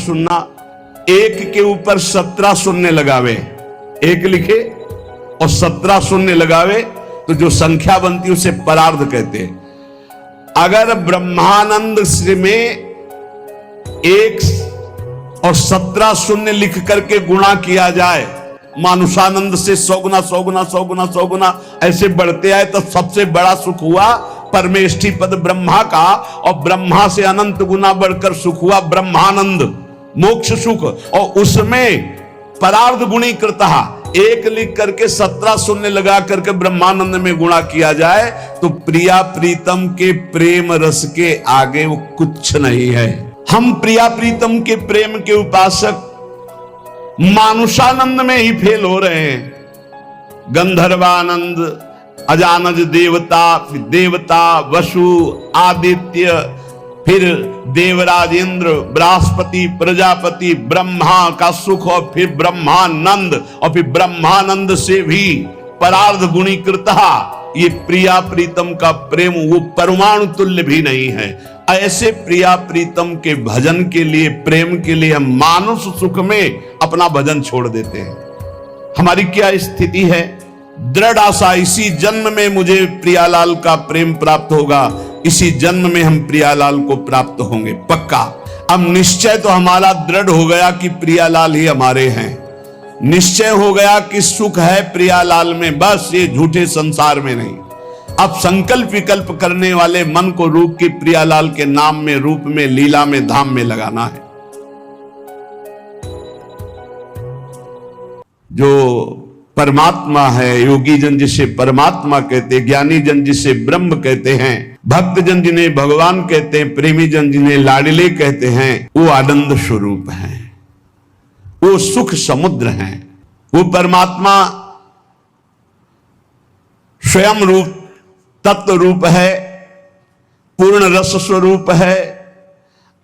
सुनना, एक के ऊपर 17 शून्य लगावे, एक लिखे और 17 शून्य लगावे तो जो संख्या बनती है उसे परार्ध कहते हैं। अगर ब्रह्मानंद से में 1 और 17 शून्य लिख करके गुणा किया जाए, मानुषानंद से 100 गुना 100 गुना 100 गुना 100 गुना ऐसे बढ़ते आए तो सबसे बड़ा सुख हुआ परमेष्ठी पद ब्रह्मा का, और ब्रह्मा से अनंत गुना बढ़कर सुख हुआ ब्रह्मानंद मोक्ष सुख। और उसमें परार्ध गुणी कृता, 1 लिख करके 17 शून्य लगा करके ब्रह्मानंद में गुणा किया जाए तो प्रिया प्रीतम के प्रेम रस के आगे वो कुछ नहीं है। हम प्रिया प्रीतम के प्रेम के उपासक मानुषानंद में ही फेल हो रहे हैं। गंधर्वानंद, अजानज देवता, फिर देवता वसु आदित्य, फिर देवराज इंद्र, बृहस्पति, प्रजापति, ब्रह्मा का सुख, और फिर ब्रह्मानंद, और फिर ब्रह्मानंद से भी परार्ध गुणीकृता, ये प्रिया प्रीतम का प्रेम वो परमाणु तुल्य भी नहीं है। ऐसे प्रिया प्रीतम के भजन के लिए, प्रेम के लिए हम मानुष सुख में अपना भजन छोड़ देते हैं। हमारी क्या स्थिति है? दृढ़ आशा, इसी जन्म में मुझे प्रियालाल का प्रेम प्राप्त होगा, इसी जन्म में हम प्रियालाल को प्राप्त होंगे पक्का। अब निश्चय तो हमारा दृढ़ हो गया कि प्रियालाल ही हमारे हैं, निश्चय हो गया कि सुख है प्रियालाल में, बस ये झूठे संसार में नहीं। अब संकल्प विकल्प करने वाले मन को रूप के प्रियालाल के नाम में, रूप में, लीला में, धाम में लगाना है। जो परमात्मा है, योगी जन जिसे परमात्मा कहते, ज्ञानी जन जिसे ब्रह्म कहते हैं, भक्त जन जिन्हें भगवान कहते हैं, प्रेमी जन जिन्हें लाडले कहते हैं, वो आनंद स्वरूप हैं, वो सुख समुद्र हैं। वो परमात्मा स्वयं रूप तत्व रूप है, पूर्ण रस स्वरूप है,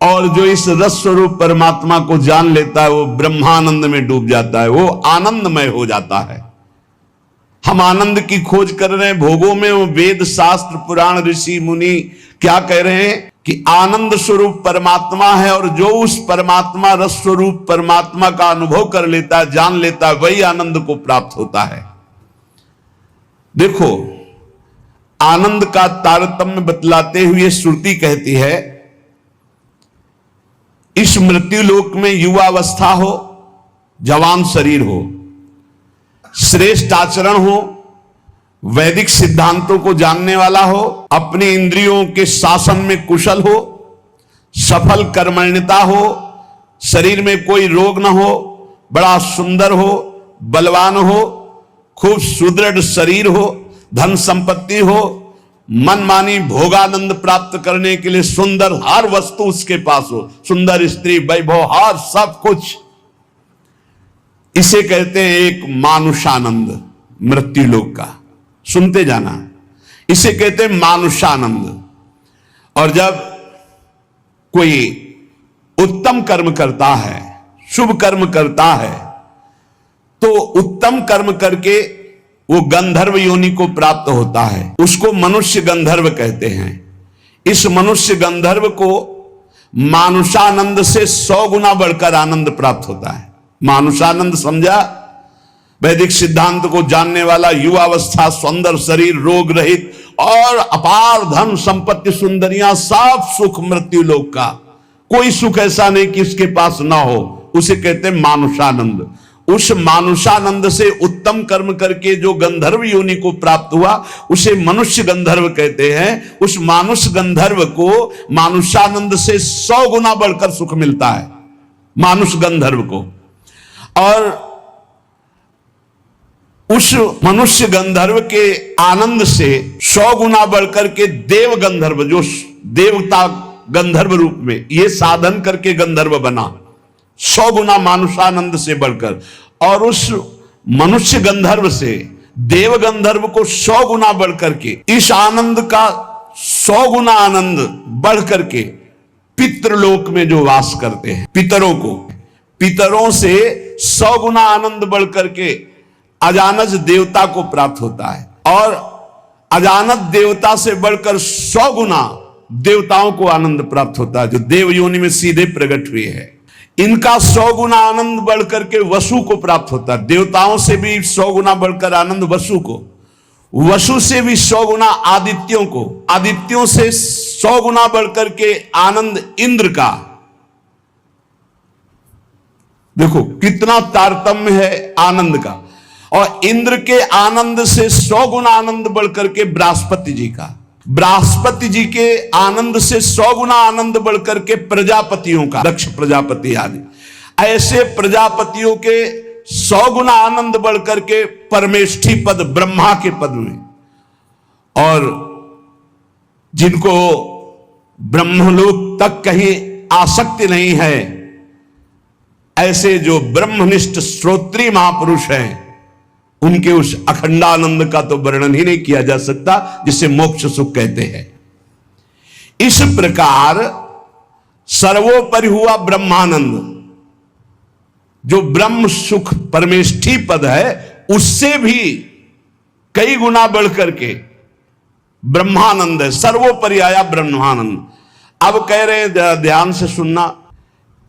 और जो इस रस स्वरूप परमात्मा को जान लेता है वो ब्रह्मानंद में डूब जाता है, वो आनंदमय हो जाता है। हम आनंद की खोज कर रहे हैं भोगों में, वो वेद शास्त्र पुराण ऋषि मुनि क्या कह रहे हैं कि आनंद स्वरूप परमात्मा है, और जो उस परमात्मा रस स्वरूप परमात्मा का अनुभव कर लेता है, जान लेता है, वही आनंद को प्राप्त होता है। देखो, आनंद का तारतम्य बतलाते हुए श्रुति कहती है, इस मृत्यु लोक में युवावस्था हो, जवान शरीर हो, श्रेष्ठ आचरण हो, वैदिक सिद्धांतों को जानने वाला हो, अपनी इंद्रियों के शासन में कुशल हो, सफल कर्मण्यता हो, शरीर में कोई रोग न हो, बड़ा सुंदर हो, बलवान हो, खूब सुदृढ़ शरीर हो, धन संपत्ति हो, मनमानी भोगानंद प्राप्त करने के लिए सुंदर हर वस्तु उसके पास हो, सुंदर स्त्री, वैभव, हर सब कुछ, इसे कहते हैं एक मानुषानंद मृत्यु लोक का। सुनते जाना, इसे कहते हैं मानुषानंद। और जब कोई उत्तम कर्म करता है, शुभ कर्म करता है, तो उत्तम कर्म करके वो गंधर्व योनि को प्राप्त होता है, उसको मनुष्य गंधर्व कहते हैं। इस मनुष्य गंधर्व को मानुषानंद से 100 गुना बढ़कर आनंद प्राप्त होता है। मानुषानंद समझा? वैदिक सिद्धांत को जानने वाला, युवावस्था, सुंदर शरीर, रोग रहित, और अपार धन संपत्ति, सुंदरियां, सब सुख मृत्यु लोक का। कोई सुख ऐसा नहीं कि इसके पास ना हो, उसे कहते हैं मानुषानंद। उस मानुषानंद से उत्तम कर्म करके जो गंधर्व योनि को प्राप्त हुआ, उसे मनुष्य गंधर्व कहते हैं। उस मानुष गंधर्व को मानुषानंद से 100 गुना बढ़कर सुख मिलता है, मानुष गंधर्व को। और उस मनुष्य गंधर्व के आनंद से 100 गुना बढ़कर के देव गंधर्व, जो देवता गंधर्व रूप में ये साधन करके गंधर्व बना, 100 गुना मानुषानंद से बढ़कर, और उस मनुष्य गंधर्व से देव गंधर्व को 100 गुना बढ़कर के, इस आनंद का 100 गुना आनंद बढ़ करके पितृलोक में जो वास करते हैं, पितरों को, पितरों से 100 गुना आनंद बढ़ करके अजानज देवता को प्राप्त होता है, और अजानत देवता से बढ़कर 100 गुना देवताओं को आनंद प्राप्त होता है, जो देव योनि में सीधे प्रकट हुए हैं। इनका 100 गुना आनंद बढ़कर के वसु को प्राप्त होता है। देवताओं से भी 100 गुना बढ़कर आनंद वसु को, वसु से भी 100 गुना आदित्यों को, आदित्यों से 100 गुना बढ़कर के आनंद इंद्र का। देखो कितना तारतम्य है आनंद का। और इंद्र के आनंद से 100 गुना आनंद बढ़कर के बृहस्पति जी का, बृहस्पति जी के आनंद से 100 गुना आनंद बढ़कर के प्रजापतियों का, दक्ष प्रजापति आदि, ऐसे प्रजापतियों के 100 गुना आनंद बढ़कर के परमेष्ठी पद ब्रह्मा के पद में। और जिनको ब्रह्मलोक तक कहीं आसक्ति नहीं है, ऐसे जो ब्रह्मनिष्ठ श्रोत्री महापुरुष हैं, उनके उस अखंडानंद का तो वर्णन ही नहीं किया जा सकता, जिसे मोक्ष सुख कहते हैं। इस प्रकार सर्वोपरि हुआ ब्रह्मानंद, जो ब्रह्म सुख परमेष्ठी पद है, उससे भी कई गुना बढ़कर के ब्रह्मानंद है, सर्वोपरि आया ब्रह्मानंद। अब कह रहे हैं ध्यान से सुनना,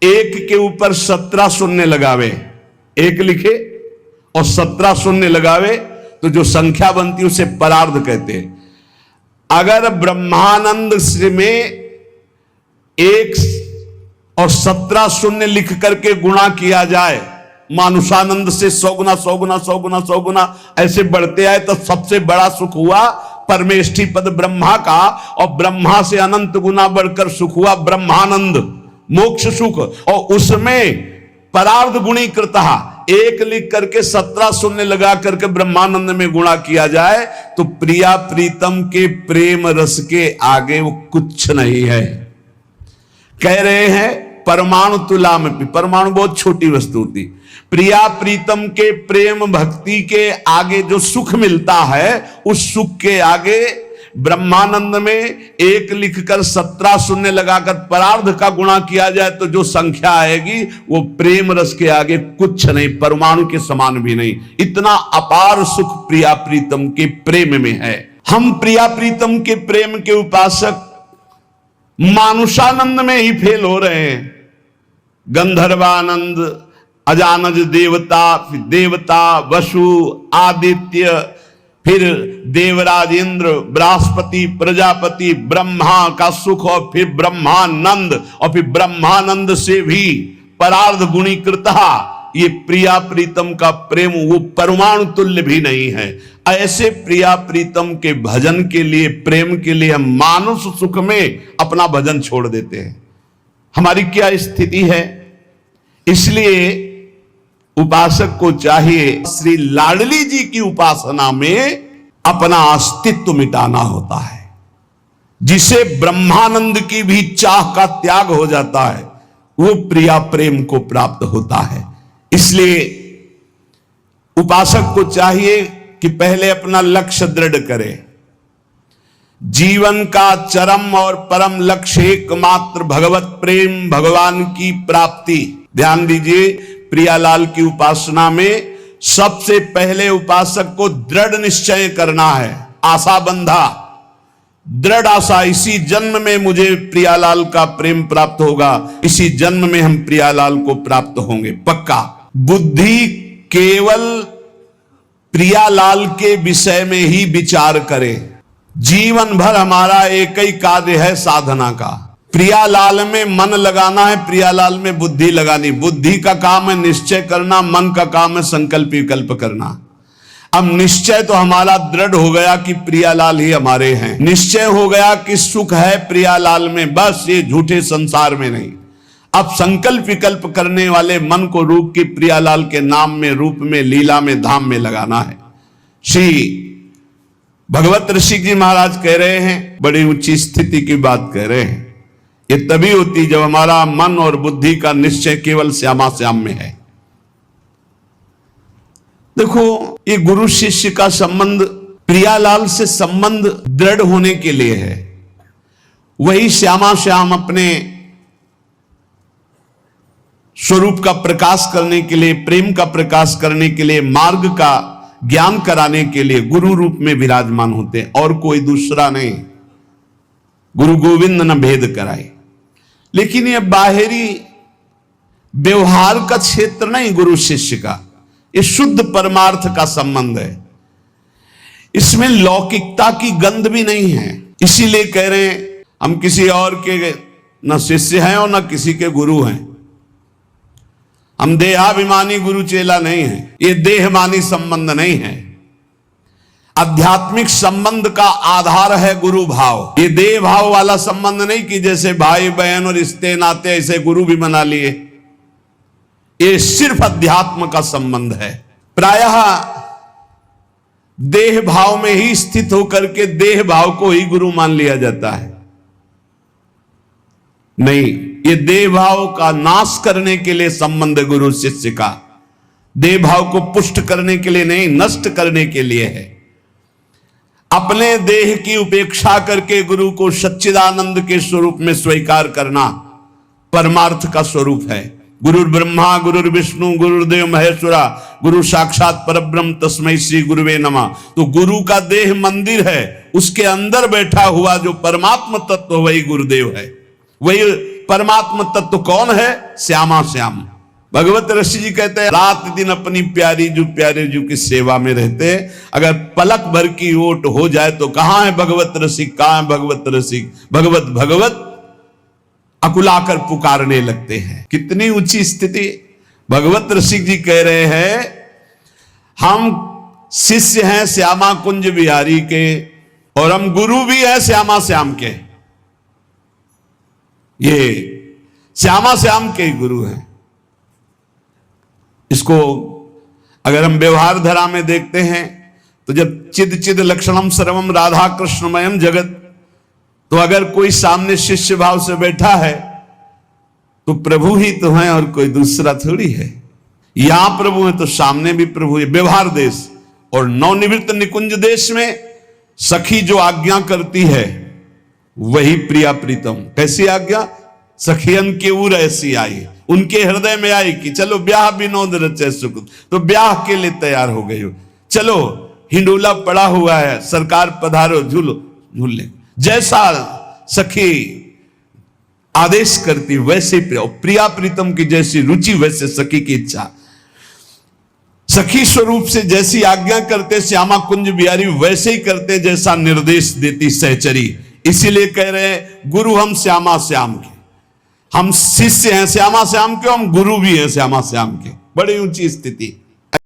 एक के ऊपर 17 शून्य लगावे, एक लिखे और 17 शून्य लगावे तो जो संख्या बनती है उसे परार्ध कहते हैं। अगर ब्रह्मानंद में 1 और 17 शून्य लिख करके गुणा किया जाए, मानुषानंद से 100 गुना 100 गुना 100 गुना 100 गुना ऐसे बढ़ते आए, तो सबसे बड़ा सुख हुआ परमेष्ठी पद ब्रह्मा का। और ब्रह्मा से अनंत गुना बढ़कर सुख हुआ ब्रह्मानंद, मोक्ष सुख। और उसमें परार्ध गुणी कृतः, 1 लिख करके 17 शून्य लगा करके ब्रह्मानंद में गुणा किया जाए, तो प्रिया प्रीतम के प्रेम रस के आगे वो कुछ नहीं है। कह रहे हैं परमाणु तुला में, परमाणु बहुत छोटी वस्तु होती, प्रिया प्रीतम के प्रेम भक्ति के आगे जो सुख मिलता है, उस सुख के आगे ब्रह्मानंद में 1 लिखकर 17 शून्य लगाकर परार्ध का गुणा किया जाए, तो जो संख्या आएगी वो प्रेम रस के आगे कुछ नहीं, परमाणु के समान भी नहीं। इतना अपार सुख प्रिया प्रीतम के प्रेम में है। हम प्रिया प्रीतम के प्रेम के उपासक मानुषानंद में ही फेल हो रहे हैं। गंधर्वानंद, अजानज देवता, फिर देवता वसु आदित्य, फिर देवराज इंद्र, बृहस्पति प्रजापति, ब्रह्मा का सुख, और फिर ब्रह्मानंद, और फिर ब्रह्मानंद से भी परार्ध गुणीकृतः ये प्रिया प्रीतम का प्रेम वो परमाणु तुल्य भी नहीं है। ऐसे प्रिया प्रीतम के भजन के लिए, प्रेम के लिए हम मानुष सुख में अपना भजन छोड़ देते हैं। हमारी क्या स्थिति है? इसलिए उपासक को चाहिए श्री लाडली जी की उपासना में अपना अस्तित्व मिटाना होता है। जिसे ब्रह्मानंद की भी चाह का त्याग हो जाता है, वो प्रिया प्रेम को प्राप्त होता है। इसलिए उपासक को चाहिए कि पहले अपना लक्ष्य दृढ़ करे। जीवन का चरम और परम लक्ष्य एकमात्र भगवत प्रेम, भगवान की प्राप्ति। ध्यान दीजिए, प्रियालाल की उपासना में सबसे पहले उपासक को दृढ़ निश्चय करना है, आशा बंधा, दृढ़ आशा, इसी जन्म में मुझे प्रियालाल का प्रेम प्राप्त होगा, इसी जन्म में हम प्रियालाल को प्राप्त होंगे, पक्का। बुद्धि केवल प्रियालाल के विषय में ही विचार करे। जीवन भर हमारा एक ही कार्य है साधना का, प्रियालाल में मन लगाना है, प्रियालाल में बुद्धि लगानी। बुद्धि का काम है निश्चय करना, मन का काम है संकल्प विकल्प करना। अब निश्चय तो हमारा दृढ़ हो गया कि प्रियालाल ही हमारे हैं, निश्चय हो गया कि सुख है प्रियालाल में, बस ये झूठे संसार में नहीं। अब संकल्प विकल्प करने वाले मन को रूप के प्रियालाल के नाम में, रूप में, लीला में, धाम में लगाना है। श्री भगवत ऋषि जी महाराज कह रहे हैं, बड़ी ऊंची स्थिति की बात कह रहे हैं, ये तभी होती जब हमारा मन और बुद्धि का निश्चय केवल श्यामा श्याम में है। देखो, ये गुरु शिष्य का संबंध प्रियालाल से संबंध दृढ़ होने के लिए है। वही श्यामा श्याम अपने स्वरूप का प्रकाश करने के लिए, प्रेम का प्रकाश करने के लिए, मार्ग का ज्ञान कराने के लिए गुरु रूप में विराजमान होते हैं, और कोई दूसरा नहीं। गुरु गोविंद न भेद कराए। लेकिन ये बाहरी व्यवहार का क्षेत्र नहीं गुरु शिष्य का, ये शुद्ध परमार्थ का संबंध है। इसमें लौकिकता की गंध भी नहीं है। इसीलिए कह रहे हैं हम किसी और के न शिष्य हैं और न किसी के गुरु हैं। हम देहाभिमानी गुरु चेला नहीं है, ये देहमानी संबंध नहीं है। आध्यात्मिक संबंध का आधार है गुरु भाव। ये देह भाव वाला संबंध नहीं कि जैसे भाई बहन और रिश्ते नाते ऐसे गुरु भी बना लिए। ये सिर्फ अध्यात्म का संबंध है। प्रायः देह भाव में ही स्थित होकर के देह भाव को ही गुरु मान लिया जाता है। नहीं, ये देह भाव का नाश करने के लिए संबंध है गुरु शिष्य का। देह भाव को पुष्ट करने के लिए नहीं, नष्ट करने के लिए है। अपने देह की उपेक्षा करके गुरु को सच्चिदानंद के स्वरूप में स्वीकार करना परमार्थ का स्वरूप है। गुरुर् ब्रह्मा गुरुर् विष्णु गुरुर्देव महेश्वरा गुरु साक्षात परब्रह्म तस्मै श्री गुरुवे नमः। तो गुरु का देह मंदिर है, उसके अंदर बैठा हुआ जो परमात्म तत्व वही गुरुदेव है। वही परमात्म तत्व कौन है? श्यामा श्याम। भगवत ऋषि जी कहते हैं रात दिन अपनी प्यारी जो प्यारे जो की सेवा में रहते हैं। अगर पलक भर की ओट हो जाए तो कहां है भगवत रसिक, कहां है भगवत रसिक, भगवत भगवत अकुलाकर पुकारने लगते हैं। कितनी ऊंची स्थिति। भगवत रसिक जी कह रहे हैं हम शिष्य हैं श्यामा कुंज बिहारी के और हम गुरु भी हैं श्यामा श्याम के। ये श्यामा श्याम के गुरु हैं। इसको अगर हम व्यवहार धरा में देखते हैं तो जब चिद चिद लक्षणम सर्वम राधा कृष्णमयम जगत, तो अगर कोई सामने शिष्य भाव से बैठा है तो प्रभु ही तो है और कोई दूसरा थोड़ी है। यहां प्रभु है तो सामने भी प्रभु है। व्यवहार देश और नवनिवृत्त निकुंज देश में सखी जो आज्ञा करती है वही प्रिया प्रीतम। कैसी आज्ञा? सखियन के उर ऐसी आई, उनके हृदय में आई कि चलो ब्याह विनोद रचे सुख, तो ब्याह के लिए तैयार हो गई हो। चलो हिंडोला पड़ा हुआ है, सरकार पधारो झूलो झूल ले। जैसा सखी आदेश करती वैसे प्रिया प्रीतम की जैसी रुचि वैसे सखी की इच्छा। सखी स्वरूप से जैसी आज्ञा करते श्यामा कुंज बिहारी वैसे ही करते जैसा निर्देश देती सहचरी। इसीलिए कह रहे हैं गुरु हम श्यामा श्याम के, हम शिष्य हैं श्यामा श्याम के, हम गुरु भी हैं श्यामा श्याम के। बड़ी ऊंची स्थिति।